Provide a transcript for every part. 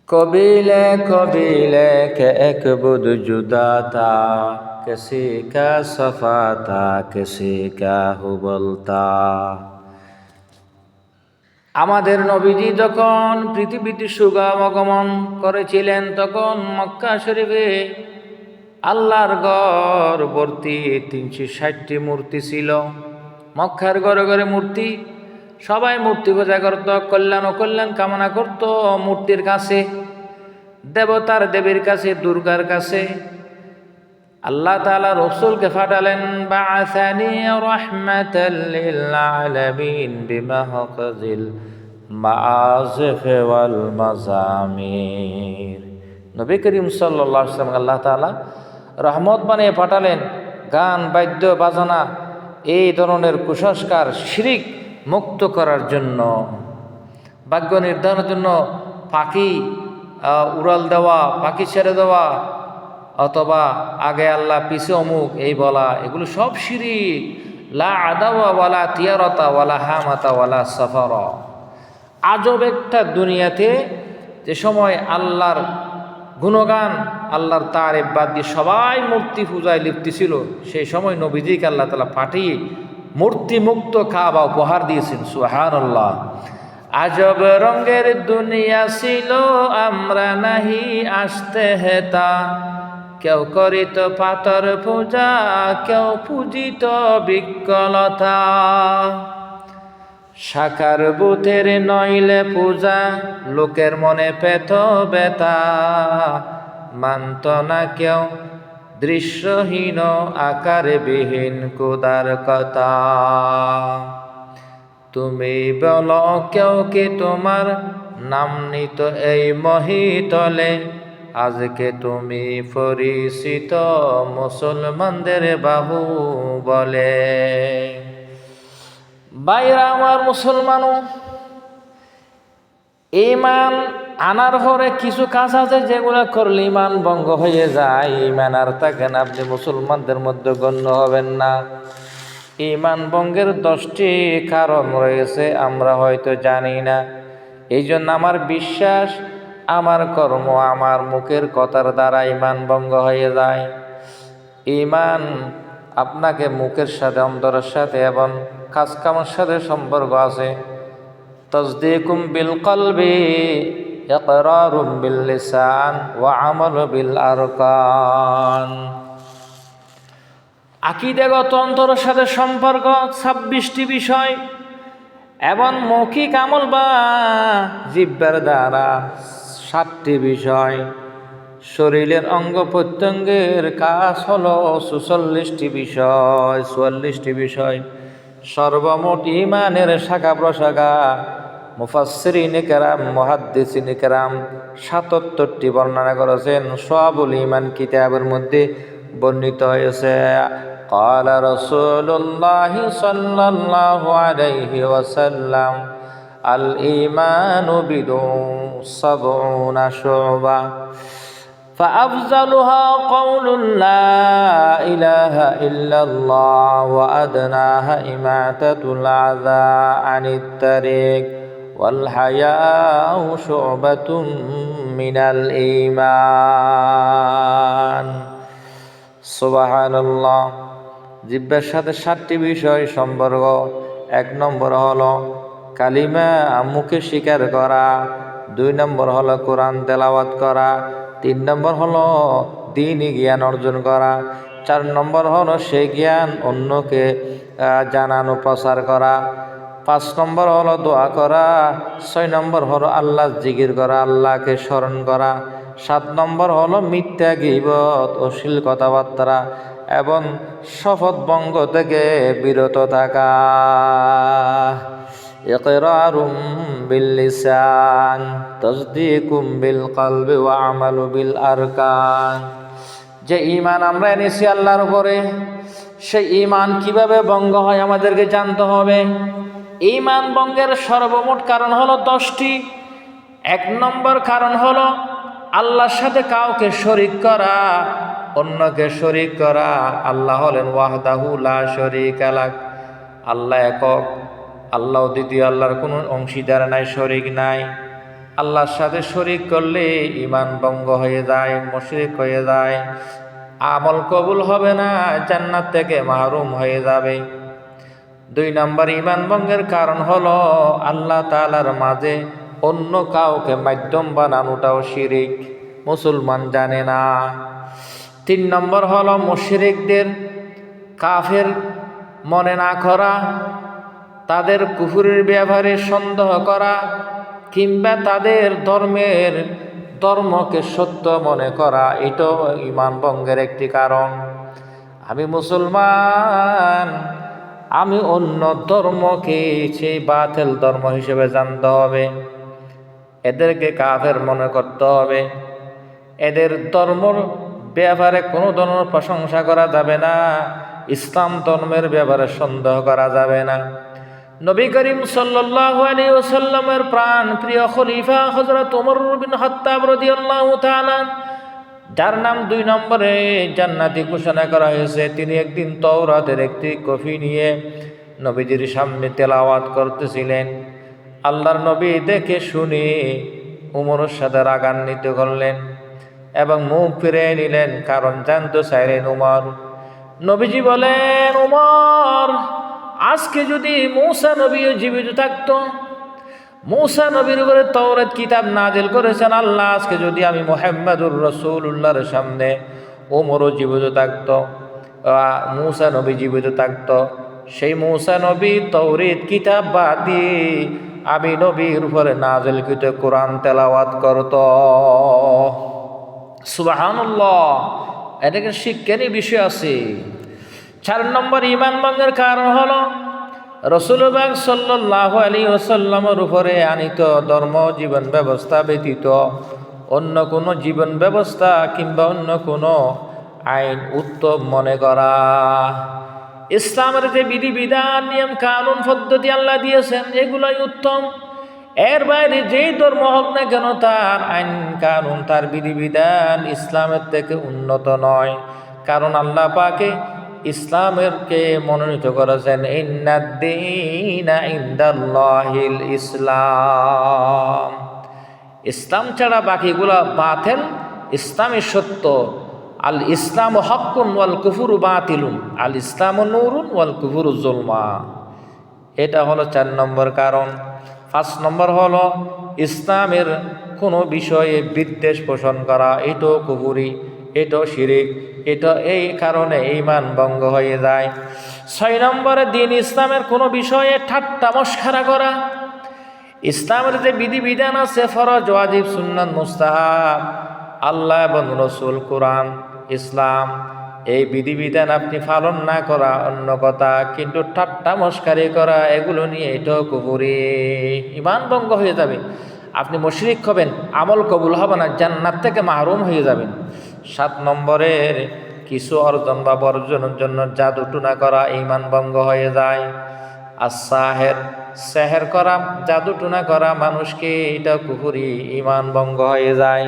कबीले कबीले के एक बुद जुदा था, किसी का सफा था किसी का हुबल था। আমাদের নবীজি যখন পৃথিবীতে আগমন করেছিলেন তখন মক্কা শরীফে আল্লাহর ঘর ভর্তি 360টি মূর্তি ছিল। মক্কার ঘরে ঘরে মূর্তি, সবাই মূর্তি পূজা করত, কল্যাণ ও কল্যাণ কামনা করত মূর্তির কাছে, দেবতার দেবীর কাছে, দুর্গার কাছে। আল্লাহ তাআলা রাসূলকে পাঠালেন, বাআসানি রাহমাতাল লিল আলামিন বিমাহকাজিল মাআজিফ ওয়াল মাজামির। নবী করিম সাল্লাল্লাহু আলাইহি ওয়াসাল্লাম আল্লাহ তাআলা রহমত বানিয়ে পাঠালেন গান বাদ্য বাজনা এই ধরনের কুসংস্কার শিরিক মুক্ত করার জন্য, ভাগ্য নির্ধারণের জন্য পাখি উড়াল দেওয়া, পাখি ছেড়ে দেওয়া, অথবা আগে আল্লাহ পিছে অমুক এই বলা, এগুলো সব শিরিক। লা আদাওয়া ওয়ালা তিয়ারতা ওয়ালা হামাতা ওয়ালা সাফারা। আজব একটা দুনিয়াতে যে সময় আল্লাহর গুণগান, আল্লাহর তারিফ বাদ দিয়ে সবাই মূর্তি পূজায় লিপ্ত ছিল, সেই সময় নবীজিকে আল্লাহ তাআলা পাঠিয়ে মূর্তি মুক্ত কাবা উপহার দিয়েছেন। সুবহানাল্লাহ। আজব রঙের দুনিয়া ছিল, আমরা নাহি আসতে হেতা, কেউ করিত পাথর পূজা, কেউ পূজিত বিকলতা। সাকার বুথের নইলে পূজা, লোকের মনে পেত বেতা, মানত না কেউ দৃশ্যহীন আকারে বিহীন খোদার কথা। তুমি বলো কেউ কি তোমার নাম নিত এই মহিতলে, আজকে তুমি পরিচিত মুসলমানদের বাহু বলে। বাইরা আমার মুসলমানও, ঈমান আনার পরে কিছু কাজ আছে যেগুলো করলে ঈমান ভঙ্গ হয়ে যায়, ঈমান আর থাকেন, আপনি মুসলমানদের মধ্যে গণ্য হবেন না। ঈমান ভঙ্গের 10টি কারণ রয়েছে, আমরা হয়তো জানি না। এই জন্য আমার বিশ্বাস, আমার কর্ম, আমার মুখের কথার দ্বারা ঈমান ভঙ্গ হয়ে যায়। ঈমান আপনাকে মুখের সাথে, অন্তরের সাথে এবং কাজকামের সাথে সম্পর্ক আছে। তাসদীকুম বিল কলবি, ইকরারুম বিল লিসান ওয়া আমালু বিল আরকান। আকীদাগত অন্তরের সাথে সম্পর্ক 26টি বিষয়, এবং মৌখিক আমল বা জিহ্বার দ্বারা 7টি বিষয়। শরীরের অঙ্গ প্রত্যঙ্গের কাজ হলো 44টি বিষয়, 44টি বিষয়। সর্বমোট ঈমানের শাখা প্রশাখা মুফাসসিরিনে কেরাম, মুহাদ্দিসিনে কেরাম 77টি বর্ণনা করেছেন। শুআবুল ঈমান কিতাবের মধ্যে বর্ণিত হয়েছে। قال رسول الله صلى الله عليه وسلم الإيمان بضع 70 شعبة فأفضلها قول لا إله إلا الله وأدناها إماتة الأذى عن الطريق والحياء شعبة من الإيمان সুবহানাল্লাহ। জিহ্বার সাথে 7টি বিষয় সম্পর্ক। 1 নম্বর হলো কালিমা মুখে স্বীকার করা, 2 নম্বর হলো কোরআন তেলাওয়াত করা, 3 নম্বর হলো দ্বীনি জ্ঞান অর্জন করা, 4 নম্বর হলো সেই জ্ঞান অন্যকে জানানো, প্রচার করা, 5 নম্বর হলো দোয়া করা, 6 নম্বর হলো আল্লাহ জিকির করা, আল্লাহকে স্মরণ করা, 7 নম্বর হলো মিথ্যা গীবত, অশ্লীল কথাবার্তা এবং শপথ ভঙ্গ থেকে বিরত থাকা। ইকরারুম বিল লিসান, তাসদীকুম বিল কলবি ওয়া আমালু বিল আরকান। যে ঈমান আমরা এনেছি আল্লাহর উপরে, সেই ঈমান কিভাবে ভঙ্গ হয় আমাদেরকে জানতে হবে। ঈমান ভঙ্গের সর্বমোট কারণ হলো 10টি। 1 নম্বর কারণ হলো আল্লাহর সাথে কাউকে শরীক করা, অন্যকে শরীক করা। আল্লাহ হলেন ওয়াহদাহু লা শরীকা লাহ, আল্লাহ একক, আল্লাহ দ্বিতীয়, আল্লাহর কোনো অংশীদার নাই, শরীক নাই। আল্লাহর সাথে শরীক করলে ঈমান ভঙ্গ হয়ে যায়, মুশরিক হয়ে যায়, আমল কবুল হবে না, জান্নাত থেকে মাহরুম হয়ে যাবে। 2 নম্বর ঈমান ভঙ্গের কারণ হলো আল্লাহ তাআলার মাঝে অন্য কাউকে মাধ্যম বানানোটাও শিরিক, মুসলমান জানে না। 3 নম্বর হলো মুশরিকদের কাফের মনে না করা, তাদের কুফরের ব্যাপারে সন্দেহ করা, কিংবা তাদের ধর্মকে সত্য মনে করা, এটাও ঈমান ভঙ্গের একটি কারণ। আমি মুসলমান, আমি অন্য ধর্মকে সেই বাতিল ধর্ম হিসেবে জানতে হবে, এদেরকে কাফের মনে করতে হবে, এদের ধর্মর ব্যাপারে কোনো ধরনের প্রশংসা করা যাবে না, ইসলাম ধর্মের ব্যাপারে সন্দেহ করা যাবে না। নবী করিম সাল্লাল্লাহু আলাইহি ওয়াসাল্লামের প্রাণ প্রিয় খলিফা হযরত ওমর বিন খাত্তাব রাদিয়াল্লাহু তাআলা, যার নাম 2 নম্বরে জান্নাতি ঘোষণা করা হয়েছে, তিনি একদিন তাওরাতের একটি কপি নিয়ে নবীজির সামনে তেলাওয়াত করতেছিলেন। আল্লাহর নবী দেখে শুনে ওমরের সাথে রাগান্বিত করলেন এবং মুখ ফিরে নিলেন, কারণ জানতে চাইলেন ওমর। নবীজি বলেন, ওমর, আজকে যদি মূসা নবীও জীবিত থাকতো, মূসা নবীর উপরে তাওরাত কিতাব নাজিল করেছেন আল্লাহ, আজকে যদি আমি মুহাম্মদুর রাসূলুল্লাহর সামনে ওমরও জীবিত থাকতো, মূসা নবী জীবিত থাকতো, সেই মূসা নবী তাওরাত কিতাব বাদ দিয়ে আমি নবীর উপরে নাজিলকৃত কোরআন তেলাওয়াত করত। সুবহানাল্লাহ, এটাকে শিক্ষণীয় বিষয় আছে। 4 নম্বর ঈমান ভঙ্গের কারণ হলো রাসূলুল্লাহ সাল্লাল্লাহু আলাইহি ওয়াসাল্লামের উপরে আনিত ধর্ম জীবন ব্যবস্থা ব্যতীত অন্য কোনো জীবন ব্যবস্থা কিংবা অন্য কোনো আইন উত্তম মনে করা। ইসলামের যে বিধিবিধান, নিয়ম কানুন পদ্ধতি আল্লাহ দিয়েছেন, এগুলোই উত্তম। এর বাইরে যেই ধর্ম হোক না কেন, তার আইন কানুন, তার বিধিবিধান ইসলামের থেকে উন্নত নয়। কারণ আল্লাহ পাকে ইসলামেরকে মনোনীত করেছেন, ইন্নাদ-দীনা ইনদাল্লাহিল ইসলাম। ইসলাম ছাড়া বাকিগুলা বাতিল, ইসলামই সত্য। আল ইসলামু হাক্কুন ওয়াল কুফরু বাতিলুন, আল ইসলামু নূরুন ওয়াল কুফরু যুলমা। এটা হলো 4 নম্বর কারণ। 5 নম্বর হলো ইসলামের কোনো বিষয়ে বিদ্বেষ পোষণ করা, এটাও কুফরি, এটাও শিরিক, এটা এই কারণে ঈমান ভঙ্গ হয়ে যায়। 6 নম্বরে দিন ইসলামের কোনো বিষয়ে ঠাট্টা মশকরা করা। ইসলামের যে বিধিবিধান আছে, ফরজ, ওয়াজিব, সুন্নাত, মুস্তাহাব, আল্লাহ এবং রসুল, কোরআন, ইসলাম, এই বিধিবিধান আপনি পালন না করা অন্য কথা, কিন্তু ঠাট্টা মশকারি করা, এগুলো নিয়ে এটাও কুফরি, ঈমান ভঙ্গ হয়ে যাবে। আপনি মুশরিক হবেন, আমল কবুল হবে না, জান্নাত থেকে মাহরুম হয়ে যাবেন। 7 নম্বরের কিছু অর্জন বা বর্জনের জন্য জাদু টুনা করা ঈমান ভঙ্গ হয়ে যায়। আর সেহের করা, জাদু টুনা করা মানুষকে, এটা কুফরি, ঈমান ভঙ্গ হয়ে যায়।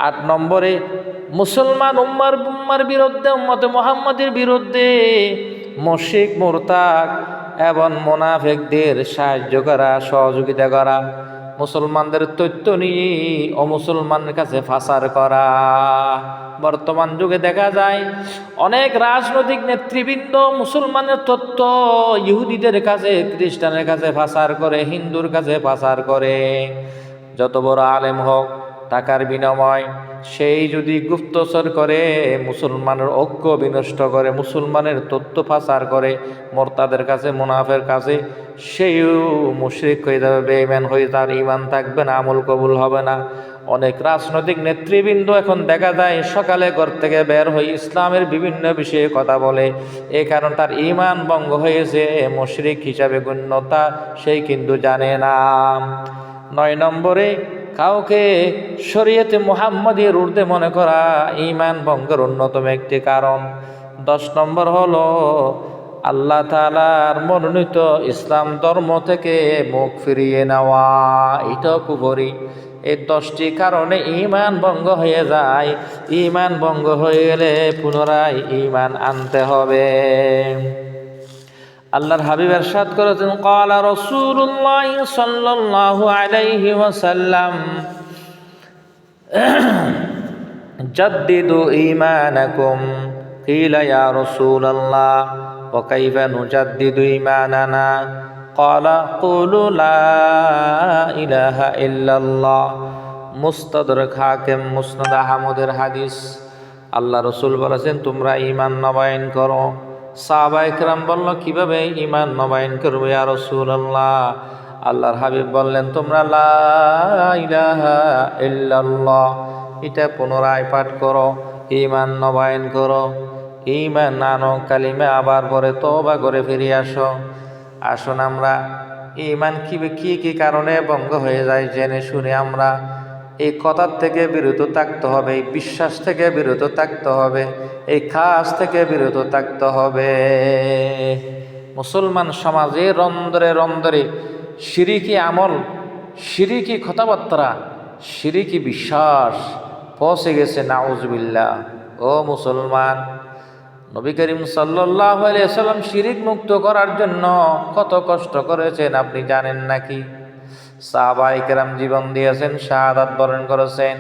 8 নম্বরে মুসলমান উম্মার বিরুদ্ধে, উম্মতে মুহাম্মাদের বিরুদ্ধে মুশরিক, মুরতাদ এবং মুনাফিকদের সাহায্য করা, সহযোগিতা করা, মুসলমানদের তথ্য নিয়ে অমুসলমানের কাছে ফাসার করা। বর্তমান যুগে দেখা যায় অনেক রাজনৈতিক নেতৃবৃন্দ মুসলমানের তথ্য ইহুদিদের কাছে, খ্রিস্টানের কাছে ফাসার করে, হিন্দুর কাছে ফাসার করে। যত বড় আলেম হোক, টাকার বিনিময় সেই যদি গুপ্তচর করে, মুসলমানের ঐক্য বিনষ্ট করে, মুসলমানের তথ্য ফাসার করে মুরতাদের কাছে, মুনাফের কাছে, সেও মুশরিক হয়ে যাবে, বেঈমান হয়ে, তার ঈমান থাকবে না, আমল কবুল হবে না। অনেক রাজনৈতিক নেতৃবৃন্দ এখন দেখা যায় সকালে ঘর থেকে বের হয়ে ইসলামের বিভিন্ন বিষয়ে কথা বলে, এই কারণ তার ঈমান ভঙ্গ হয়েছে, মুশরিক হিসাবে গণ্যতা সেই কিন্তু জানে না। 9 নম্বরে কাউকে শরীয়তে মুহাম্মাদির ঊর্ধ্বে মনে করা ঈমান ভঙ্গের অন্যতম একটি কারণ। 10 নম্বর হলো আল্লাহ তাআলার মনোনীত ইসলাম ধর্ম থেকে মুখ ফিরিয়ে নেওয়া, এটাও কুফরি। এই 10টি কারণে ঈমান ভঙ্গ হয়ে যায়। ঈমান ভঙ্গ হয়ে গেলে পুনরায় ঈমান আনতে হবে। আল্লাহর হাবিব ইরশাদ করেছেন, ক্বালা রাসূলুল্লাহ সাল্লাল্লাহু আলাইহি ওয়াসাল্লাম, জাদ্দিদু ঈমানাকুম। কিলা ইয়া রাসূলাল্লাহ ওয়া কাইফা নুজাদ্দিদু ঈমানানা? ক্বালা কুলু লা ইলাহা ইল্লাল্লাহ। মুস্তাদরাক হাকিম, মুসনাদ আহমদের হাদিস। আল্লাহ রসুল বলেছেন, তোমরা ঈমান নবায়ন করো। সাহাবায়ে কেরাম বলল, কিভাবে ঈমান নবায়ন করবে ইয়া রাসূলুল্লাহ? আল্লাহর হাবিব বললেন, তোমরা লা ইলাহা ইল্লাল্লাহ এটা পুনরায় পাঠ করো, ঈমান নবায়ন করো। ঈমান আনো, কালিমা আবার পরে তওবা করে ফিরে আসো। আসুন আমরা ঈমান কি কারণে ভঙ্গ হয়ে যায় জেনে শুনে আমরা এই কথার থেকে বিরত থাকতে হবে, এই বিশ্বাস থেকে বিরত থাকতে হবে, এই কাজ থেকে বিরত থাকতে হবে। মুসলমান সমাজে রন্ধরে রন্ধরে শিরিকি আমল, শিরিকি কথাবার্তা, শিরিকি বিশ্বাস পৌঁছে গেছে, নাউজুবিল্লাহ। ও মুসলমান, নবী করিম সাল্লাল্লাহু আলাইহি ওয়াসাল্লাম শিরিক মুক্ত করার জন্য কত কষ্ট করেছেন আপনি জানেন নাকি? সাহাবায়ে কেরাম জীবন দিয়েছেন, শাহাদাত বরণ করেছেন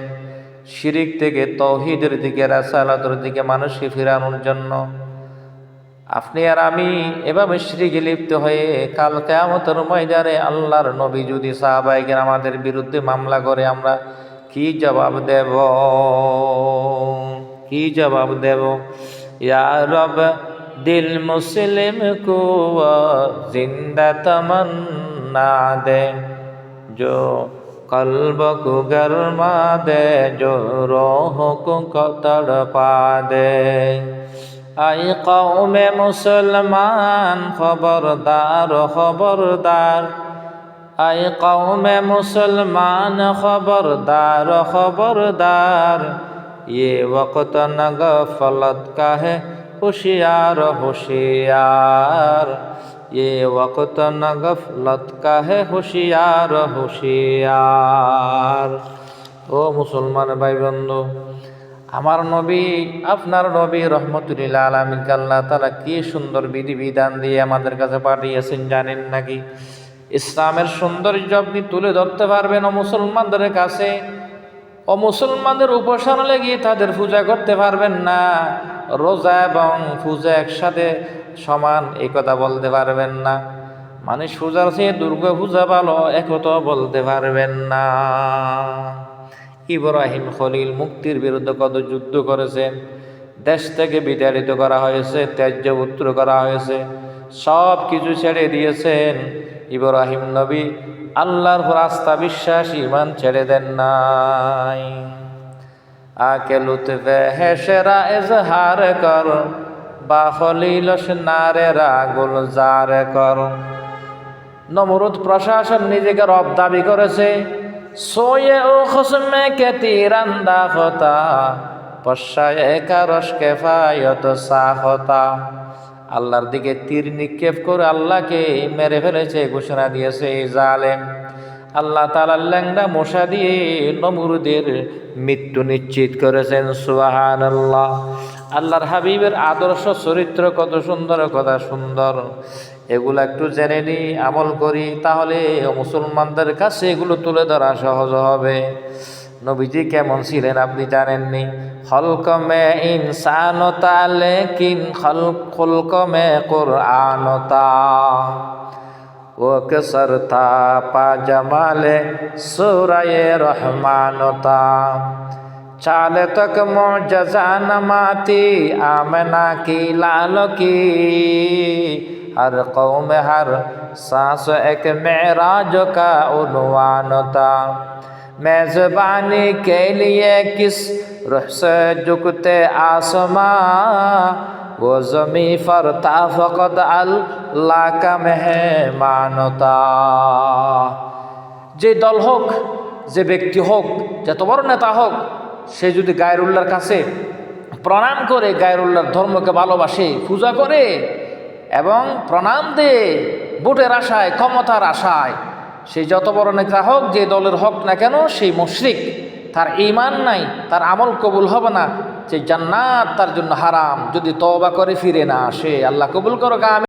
শিরিক থেকে তাওহীদের দিকে, রাসালাতের দিকে মানুষকে ফিরানোর জন্য। আপনি আর আমি এভাবে শিরিকে লিপ্ত হয়ে কাল কিয়ামতের ময়দানে আল্লাহর নবী যদি সাহাবায়ে কেরাম আমাদের বিরুদ্ধে মামলা করে, আমরা কি জবাব দেব? কি জবাব দেব? ইয়া রব দিল মুসলিম কো জিন্দা তমন্না দে, जो कल्ब को गरमा दे, जो रोह को तड़पा दे। आई कौम मुसलमान खबरदार खबरदार, आई कौम मुसलमान खबरदार खबरदार, ये वक्त न गफलत का है होशियार होशियार, ये वक्त न गफलत का है होशियार होशियार। ও মুসলমান ভাই বন্ধু, আমার নবী, আপনার নবী রহমতুল্লিল আলামিন আল্লাহ তাআলা কি সুন্দর বিধিবিধান দিয়ে আমাদের কাছে পাঠিয়েছেন জানেন নাকি? ইসলামের সৌন্দর্য আপনি তুলে ধরতে পারবেন ও মুসলমানদের কাছে। ও মুসলমানদের উপাসনা গিয়ে তাদের পূজা করতে পারবেন না। রোজা এবং পূজা একসাথে সমান, এই কথা বলতে পারবেন না। মানে পূজার চেয়ে দুর্গা পূজা ভালো, একথা বলতে পারবেন না। ইব্রাহিম খলিল মুক্তির বিরুদ্ধে কত যুদ্ধ করেছেন, দেশ থেকে বিতাড়িত করা হয়েছে, ত্যায্য পুত্র করা হয়েছে, সব কিছু ছেড়ে দিয়েছেন। ইব্রাহিম নবী আল্লাহর রাস্তা বিশ্বাস ঈমান ছেড়ে দেন নাই। আকে লুতফে হেশেরা এজহার কর, বা খলিলস নারেরা গুলজার কর। নমরুদ প্রশাসন নিজেকে রব দাবি করেছে। সোয়ে ও খসমে কে তীরান্দা হতা, পশ্চায়ে কারস কেফায়ত সাহতা। আল্লাহর দিকে তীর নিক্ষেপ করে আল্লাহকে মেরে ফেলেছে ঘোষণা দিয়েছে এই জালেম। আল্লাহ তাআলা ল্যাংড়া মশা দিয়ে নমরুদের মৃত্যু নিশ্চিত করেছেন। সুবহানাল্লাহ। আল্লাহর হাবিবের আদর্শ চরিত্র কত সুন্দর, কথা সুন্দর। এগুলো একটু জেনে নিই, আমল করি, তাহলে মুসলমানদের কাছে এগুলো তুলে ধরা সহজ হবে। নবীজি কেমন ছিলেন আপনি জানেননি? খলক মে ইনসানতা লেকিন খলক মে কুরআনতা, ও কসরতা পা জমালে সূরায়ে রহমানতা। चाले तक मोजज़ा नमाती आमना की लाल की, हर कौम हर सांस एक मेराज का उन्वान था। मेज़बानी के लिए किस रुख से झुकते आसमां, वो ज़मी पर था फ़क़त अल्लाह का मेहमान था। যে দল হোক, যে ব্যক্তি হোক, যত বড় নেতা হোক, সে যদি গায়রুল্লাহর কাছে প্রণাম করে, গায়রুল্লাহর ধর্মকে ভালোবাসে, পূজা করে এবং প্রণাম দেয় ভোটের আশায়, ক্ষমতার আশায়, সে যত বড় নেতা হোক, যে দলের হোক না কেন, সেই মুশরিক, তার ঈমান নাই, তার আমল কবুল হবে না, সেই জান্নাত তার জন্য হারাম যদি তওবা করে ফিরে না আসে। আল্লাহ কবুল করো।